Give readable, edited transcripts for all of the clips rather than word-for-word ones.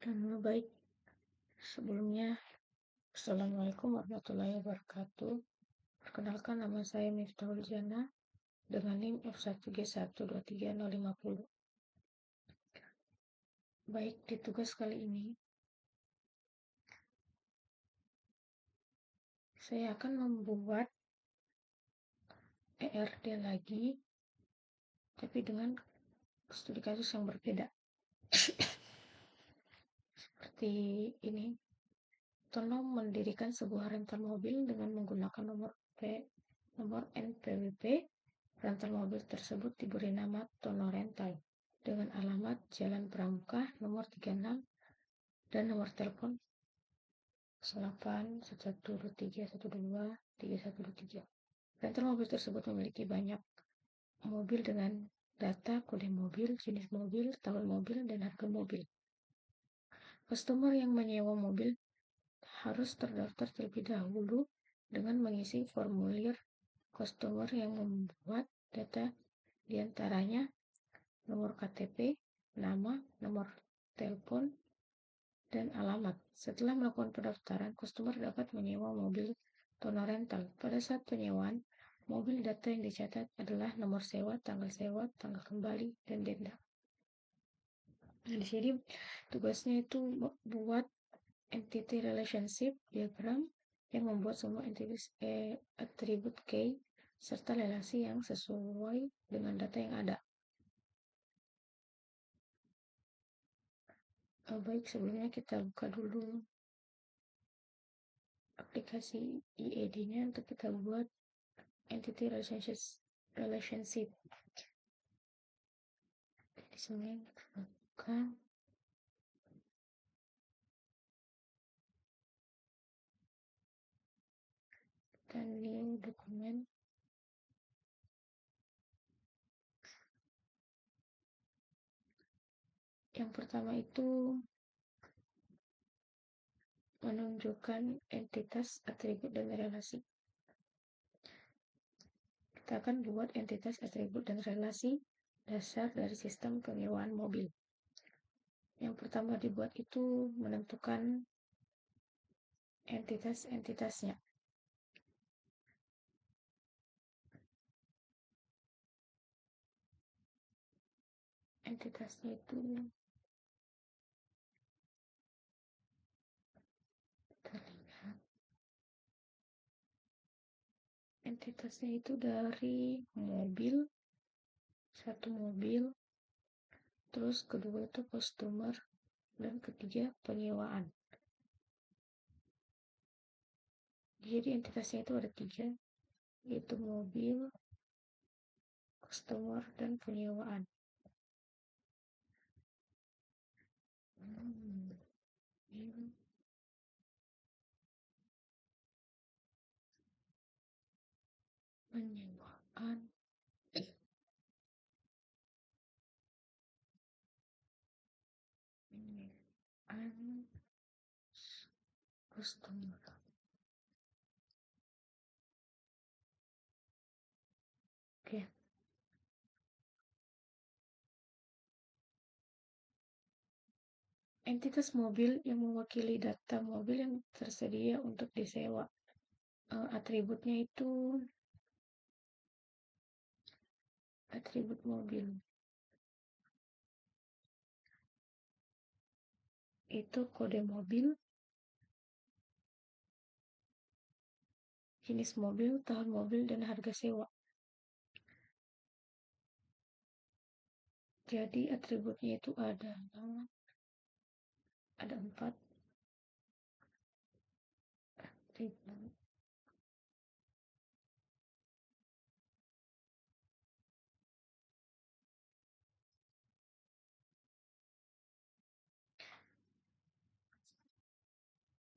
Baik, sebelumnya, Assalamualaikum warahmatullahi wabarakatuh. Perkenalkan, nama saya Miftahul Jana dengan NIM F1G1230050. Baik, di tugas kali ini, saya akan membuat ERD lagi, tapi dengan studi kasus yang berbeda. Seperti ini, Tono mendirikan sebuah rental mobil dengan menggunakan nomor NPWP. Rental mobil tersebut diberi nama Tono Rental dengan alamat Jalan Pramuka nomor 36 dan nomor telepon 08123123. Rental mobil tersebut memiliki banyak mobil dengan data kode mobil, jenis mobil, tahun mobil, dan harga mobil. Customer yang menyewa mobil harus terdaftar terlebih dahulu dengan mengisi formulir customer yang membuat data diantaranya nomor KTP, nama, nomor telepon, dan alamat. Setelah melakukan pendaftaran, customer dapat menyewa mobil Tono Rental. Pada saat penyewaan, mobil data yang dicatat adalah nomor sewa, tanggal kembali, dan denda. Nah, di sini tugasnya itu buat entity relationship diagram yang membuat semua atribut key serta relasi yang sesuai dengan data yang ada. Baik, sebelumnya kita buka dulu aplikasi IED-nya untuk kita buat entity relationship. Di sini kita buka. Kita new dokumen. Yang pertama itu menunjukkan entitas, atribut, dan relasi. Kita akan buat entitas, atribut, dan relasi dasar dari sistem penyewaan mobil. Yang pertama dibuat itu menentukan entitasnya. Entitasnya itu terlihat. Entitasnya itu dari mobil, satu mobil, terus kedua itu customer, dan ketiga penyewaan. Jadi entitasnya itu ada 3, yaitu mobil, customer, dan penyewaan. Penyewaan. Penyewaan. Customer. Oke. Entitas mobil yang mewakili data mobil yang tersedia untuk disewa. Atributnya itu atribut mobil. Itu kode mobil, jenis mobil, tahun mobil, dan harga sewa. Jadi atributnya itu ada 4 atribut.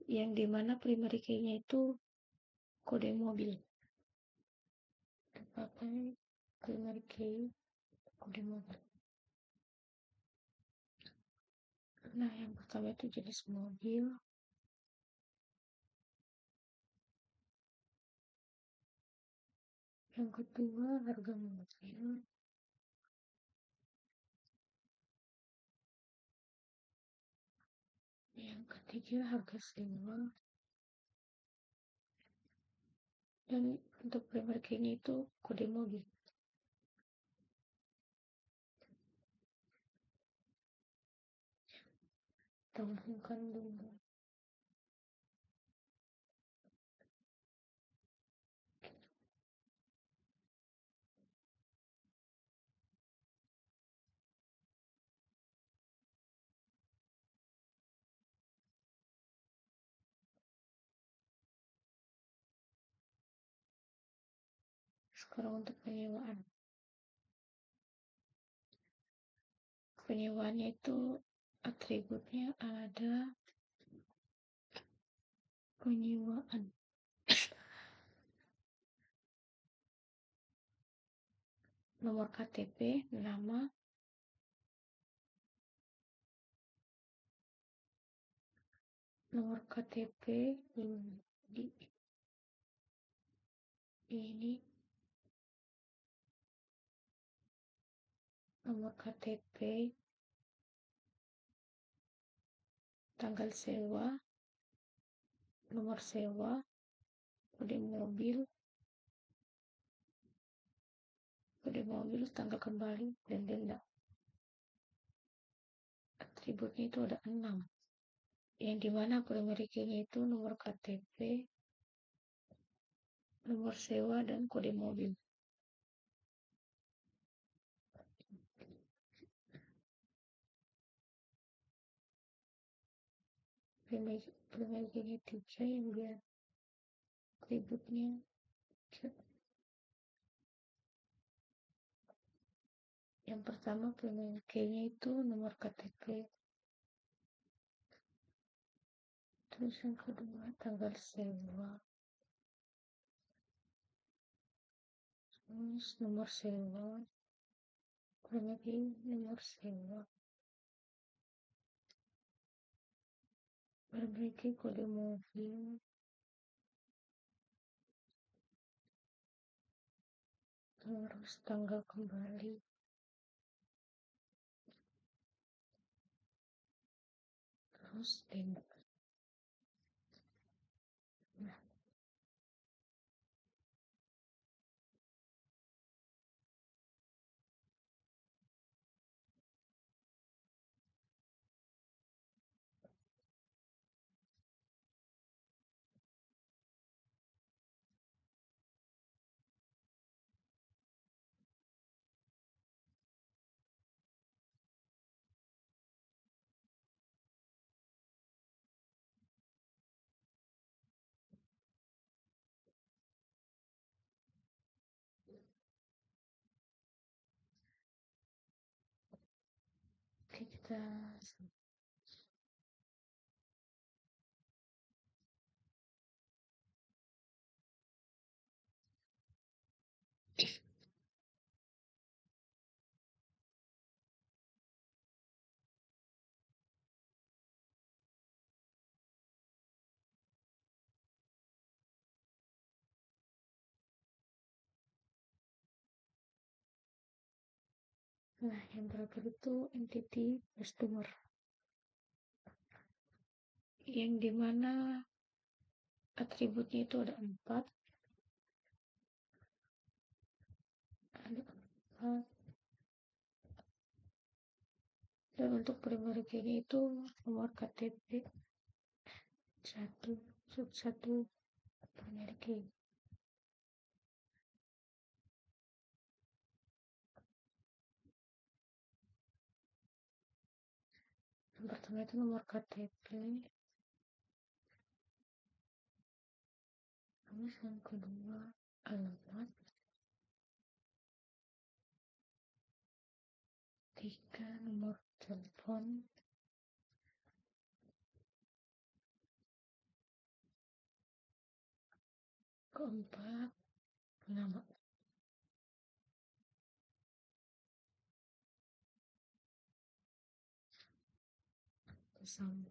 Yang dimana primary key-nya itu kode mobil. Pakai primary key kode mobil. Nah, yang pertama itu jenis mobil. Yang kedua harga mobil. Yang ketiga harga sewa, dan untuk primary key-nya itu kode mobil. Tambahkan dulu. Sekarang untuk penyewaan. Penyewaannya itu atributnya ada penyewaan. Nomor KTP, nama, nomor KTP ini nomor KTP, tanggal sewa, nomor sewa, kode mobil, tanggal kembali, dan denda. Atributnya itu ada 6, yang dimana primary key-nya itu nomor KTP, nomor sewa, dan kode mobil. Primary key-nya 3, yang dia atributnya yang pertama primary key-nya itu nomor KTP, terus yang kedua tanggal sewa, terus nomor sewa, primary key nomor sewa, primary key kode mobil, terus tanggal kembali, terus denda. Nah, kita Nah, yang terakhir itu entity customer, yang dimana atributnya itu ada 4, dan untuk primary key-nya itu nomor KTP 1 primary key. Yang pertama itu nomor KTP, terus yang kedua alamat, 3 nomor telepon, 4 nama. Sama.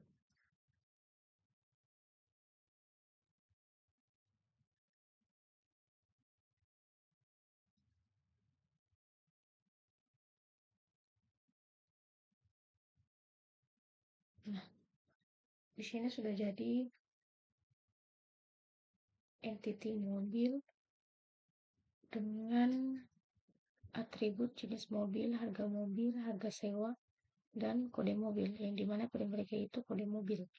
Nah, Di sini sudah jadi entity mobil dengan atribut jenis mobil, harga sewa, dan kode mobil, yang dimana pada mereka itu kode mobil.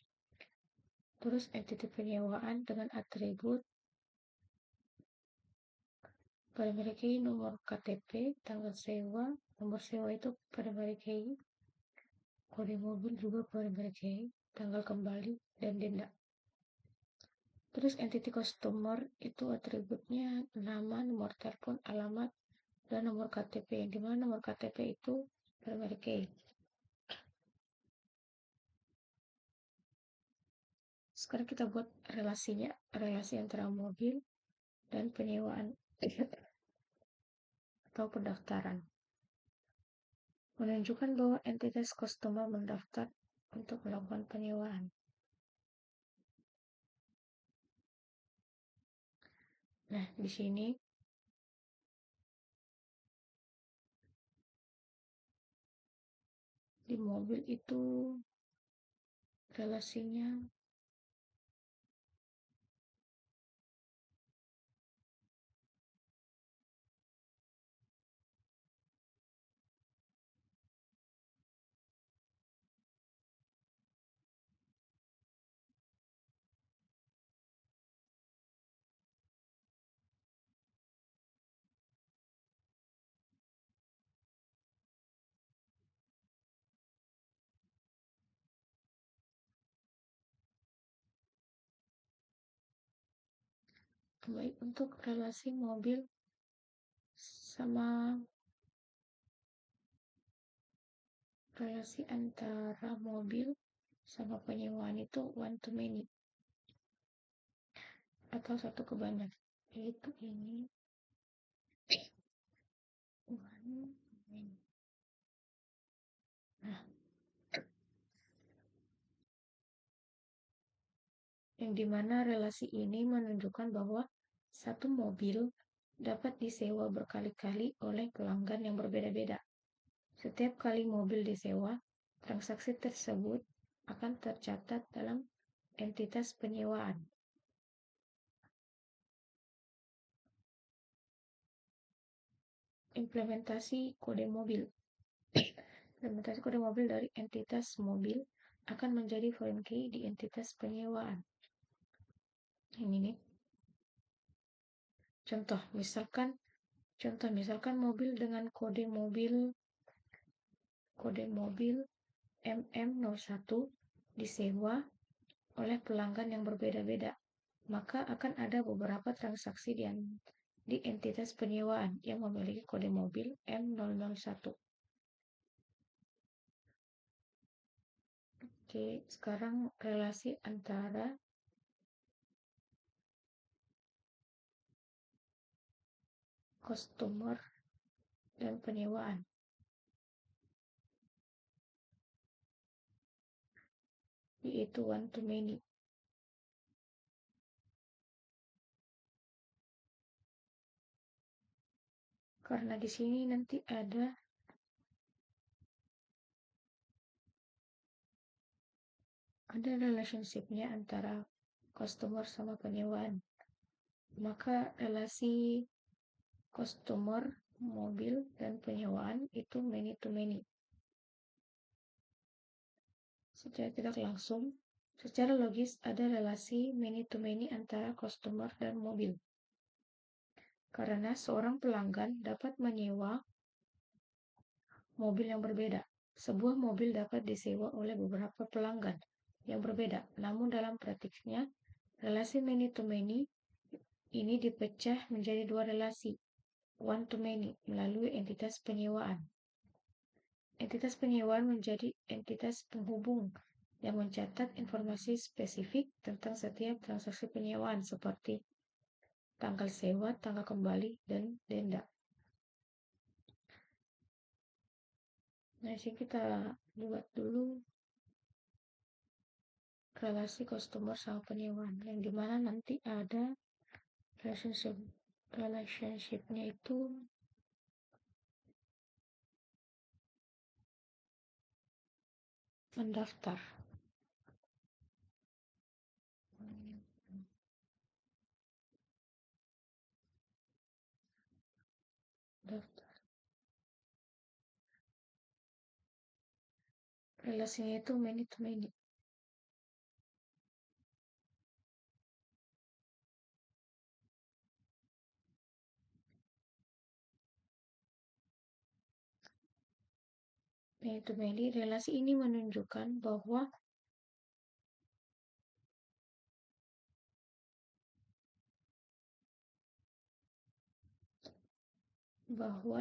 Terus entity penyewaan dengan atribut pada mereka nomor KTP, tanggal sewa, nomor sewa itu pada mereka kode mobil juga pada mereka tanggal kembali, dan denda. Terus entity customer itu atributnya nama, nomor telepon, alamat, dan nomor KTP, yang dimana nomor KTP itu pada mereka. Sekarang kita buat relasi antara mobil dan penyewaan atau pendaftaran. Menunjukkan bahwa entitas customer mendaftar untuk melakukan penyewaan. Nah, di sini di mobil itu relasinya baik untuk relasi mobil sama relasi antara mobil sama penyewaan itu one to many atau satu ke banyak, yaitu ini one to many. Nah, yang dimana relasi ini menunjukkan bahwa satu mobil dapat disewa berkali-kali oleh pelanggan yang berbeda-beda. Setiap kali mobil disewa, transaksi tersebut akan tercatat dalam entitas penyewaan. Implementasi kode mobil. Implementasi kode mobil dari entitas mobil akan menjadi foreign key di entitas penyewaan. Ini nih. Contoh misalkan mobil dengan kode mobil MM01 disewa oleh pelanggan yang berbeda-beda, maka akan ada beberapa transaksi di entitas penyewaan yang memiliki kode mobil M001. Oke, sekarang relasi antara customer dan penyewaan. Yaitu one to many. Karena di sini nanti ada relationship-nya antara customer sama penyewaan. Maka relasi customer, mobil, dan penyewaan itu many to many. Secara tidak langsung, secara logis ada relasi many to many antara customer dan mobil. Karena seorang pelanggan dapat menyewa mobil yang berbeda. Sebuah mobil dapat disewa oleh beberapa pelanggan yang berbeda. Namun dalam praktiknya, relasi many to many ini dipecah menjadi dua relasi, one to many, melalui entitas penyewaan. Entitas penyewaan menjadi entitas penghubung yang mencatat informasi spesifik tentang setiap transaksi penyewaan seperti tanggal sewa, tanggal kembali, dan denda. Nah, sini kita buat dulu relasi customer sama penyewaan, yang dimana nanti ada relationship-nya itu mendaftar. Relasinya itu many to many. Many to many, relasi ini menunjukkan bahwa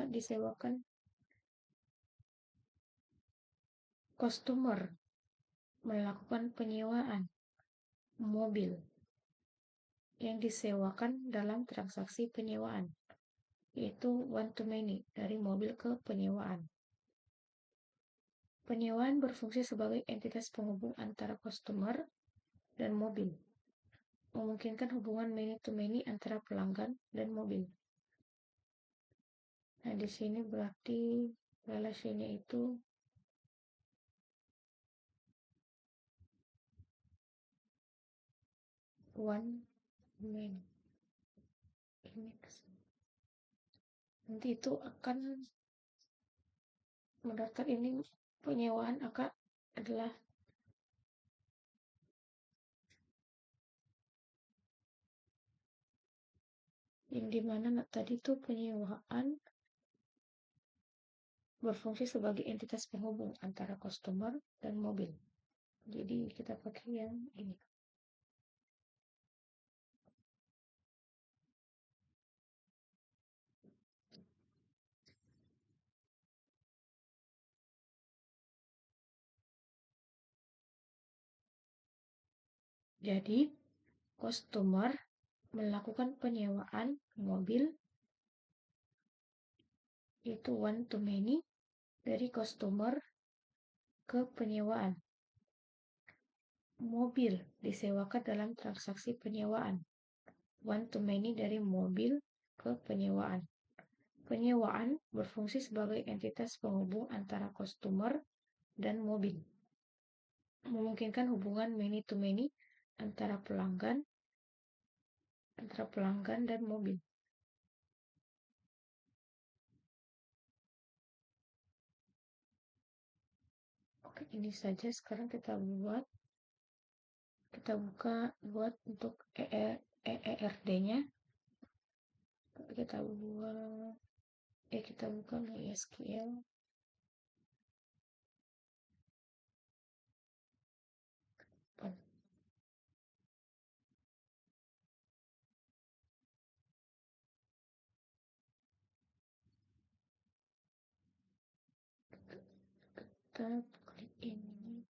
disewakan customer melakukan penyewaan mobil yang disewakan dalam transaksi penyewaan, yaitu one to many, dari mobil ke penyewaan. Penyewaan berfungsi sebagai entitas penghubung antara customer dan mobil, memungkinkan hubungan many to many antara pelanggan dan mobil. Nah, di sini berarti relasinya itu one many. Nanti itu akan mendaftar ini penyewaan akan adalah yang dimana tadi tuh penyewaan berfungsi sebagai entitas penghubung antara customer dan mobil. Jadi kita pakai yang ini. Jadi customer melakukan penyewaan mobil itu one to many dari customer ke penyewaan. Mobil disewakan dalam transaksi penyewaan. One to many dari mobil ke penyewaan. Penyewaan berfungsi sebagai entitas penghubung antara customer dan mobil, memungkinkan hubungan many to many antara pelanggan dan mobil. Oke, ini saja sekarang kita buat untuk EERD-nya. Kita buka MySQL. Kita klik ini.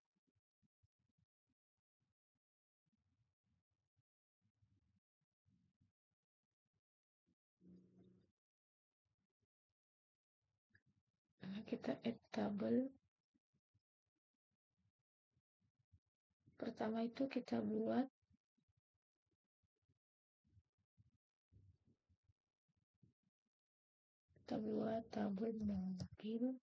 Nah, kita add table. Pertama itu kita buat tabel mobil.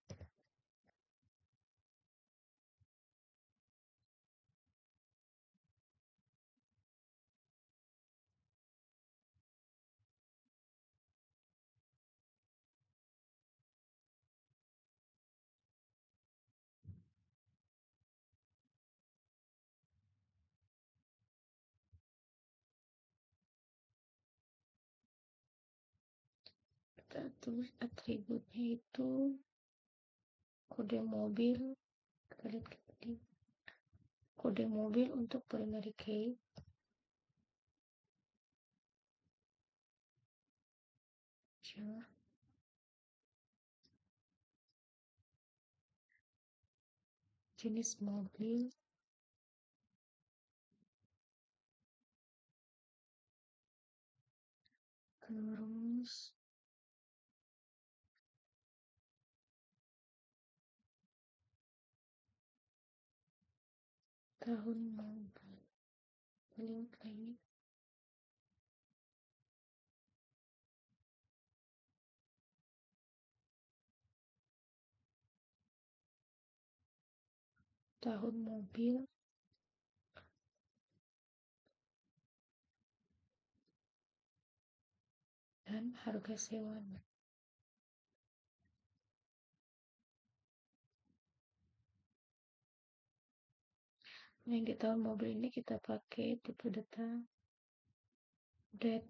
Kita tulis atributnya itu kode mobil. Kita lihat kode mobil untuk primary key. Jenis mobil, terus tahun mobil, link ini tahun mobil, dan harga sewanya. Yang di tahun mobil ini kita pakai tipe data date.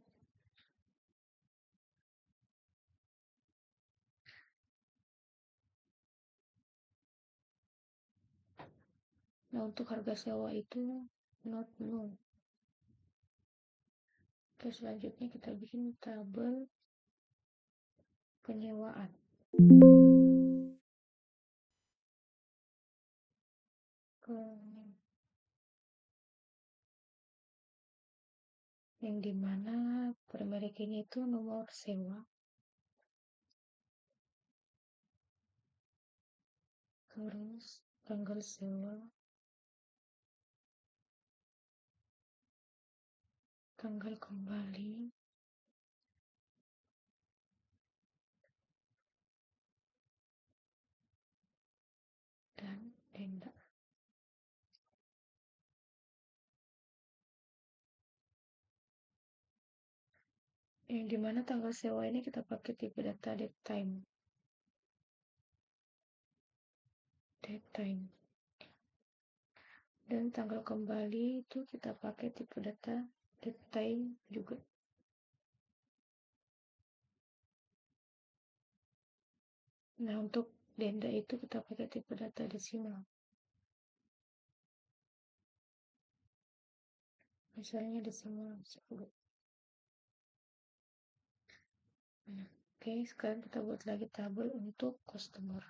Nah, untuk harga sewa itu not null. Oke, selanjutnya kita bikin tabel penyewaan. Yang dimana per merek ini itu nomor sewa, terus tanggal sewa, tanggal kembali, dan denda. Yang dimana tanggal sewa ini kita pakai tipe data date time. Dan tanggal kembali itu kita pakai tipe data date time juga. Nah, untuk denda itu kita pakai tipe data desimal. Misalnya desimal 10. Nah, oke, sekarang kita buat lagi tabel untuk customer.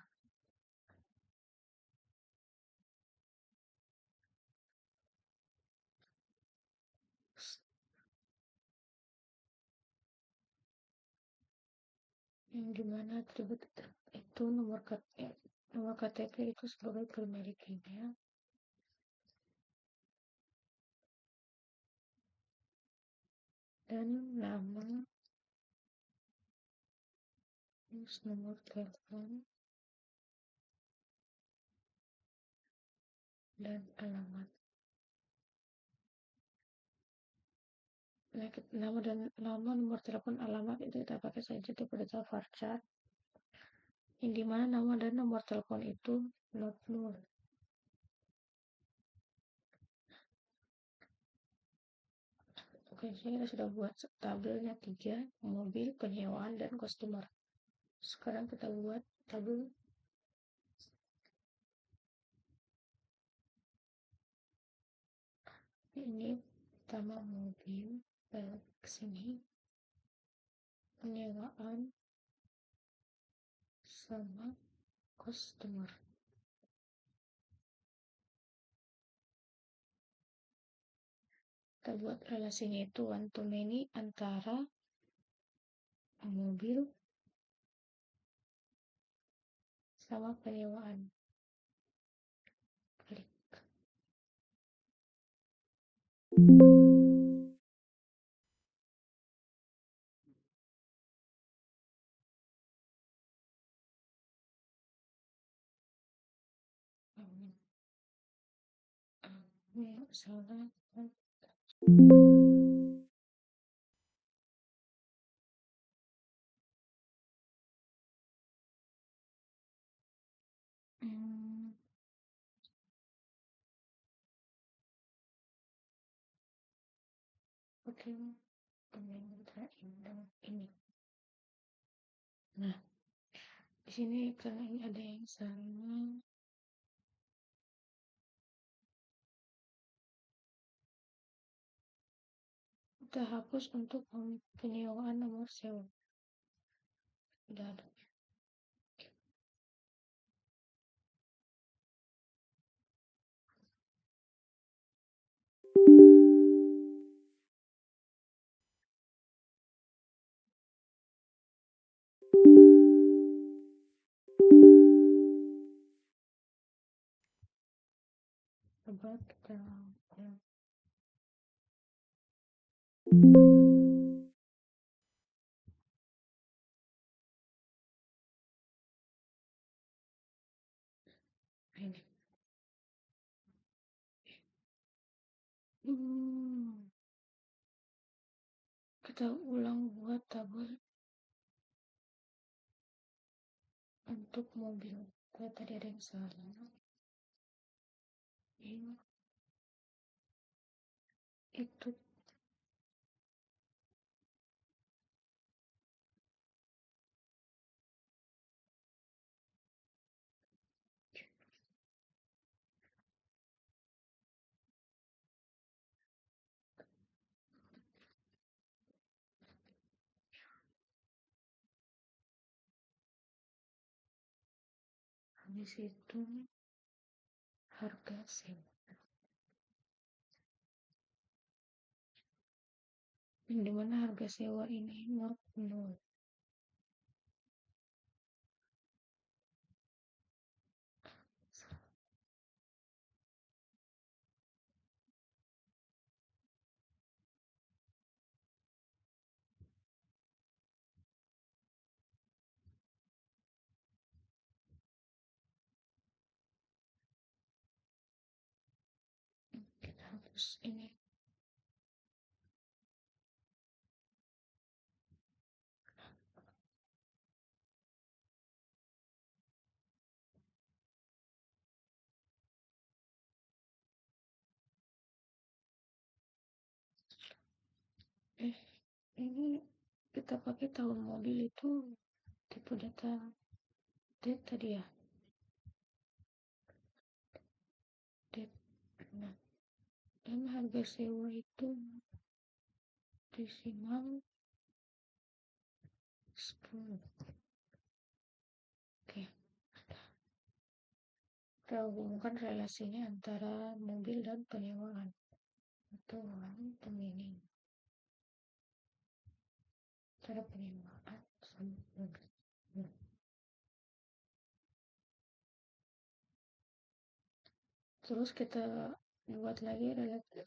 Yang dimana atribut itu nomor KTP itu sebagai primary dan nama, terus nomor telepon, dan alamat. Nah, nama, nomor telepon, alamat itu kita pakai saja tipe data varchar, yang dimana nama dan nomor telepon itu not null. Oke, saya sudah buat tabelnya 3, mobil, penyewaan, dan customer. Sekarang kita buat tabel ini. Pertama mobil, ke sini, penyewaan, sama customer. Kita buat relasinya itu one to many antara mobil sama penyewaan. Klik. Salah. Oke, ini. Nah, di sini karena ini ada yang salah, kita hapus untuk penyewaan nomor sewa. Udah ada. Coba kita ini. Kita ulang buat tabel untuk mobil. Kalau tadi ada yang salah. Ini itu habis itu harga sewa. Yang dimana harga sewa ini not nol. Kita hapus ini. Ini kita pakai tahun mobil itu tipe data date tadi ya. Date. Nah, dan harga sewa itu desimal 10. Oke. Kita hubungkan relasinya antara mobil dan penyewaan atau pemining antara penyewaan sama mobil. Terus kita buat lagi relasi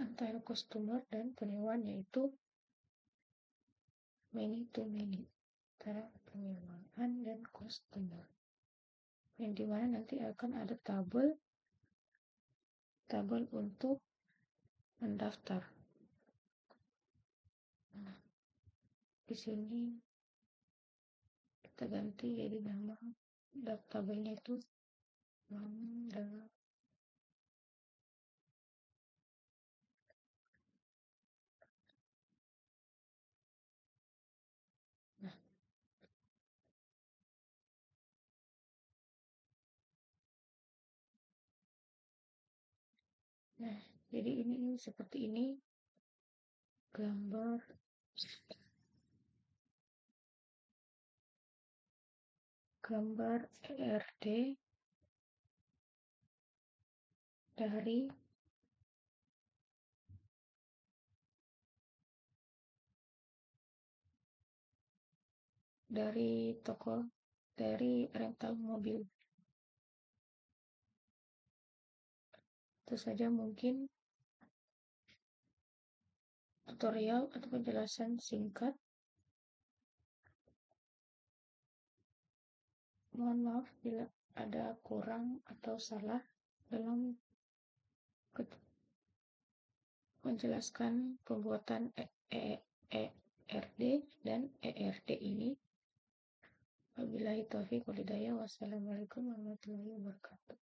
antara customer dan penyewaan, yaitu many to many antara penyewaan dan customer, yang dimana nanti akan ada tabel untuk mendaftar. Nah, di sini kita ganti jadi nama tabelnya itu mandala. Nah, jadi ini seperti ini gambar ERD dari toko, dari rental mobil. Itu saja mungkin tutorial atau penjelasan singkat. Mohon maaf bila ada kurang atau salah dalam menjelaskan pembuatan ERD dan ERD ini. Wabillahi taufiq wal hidayah. Wassalamualaikum warahmatullahi wabarakatuh.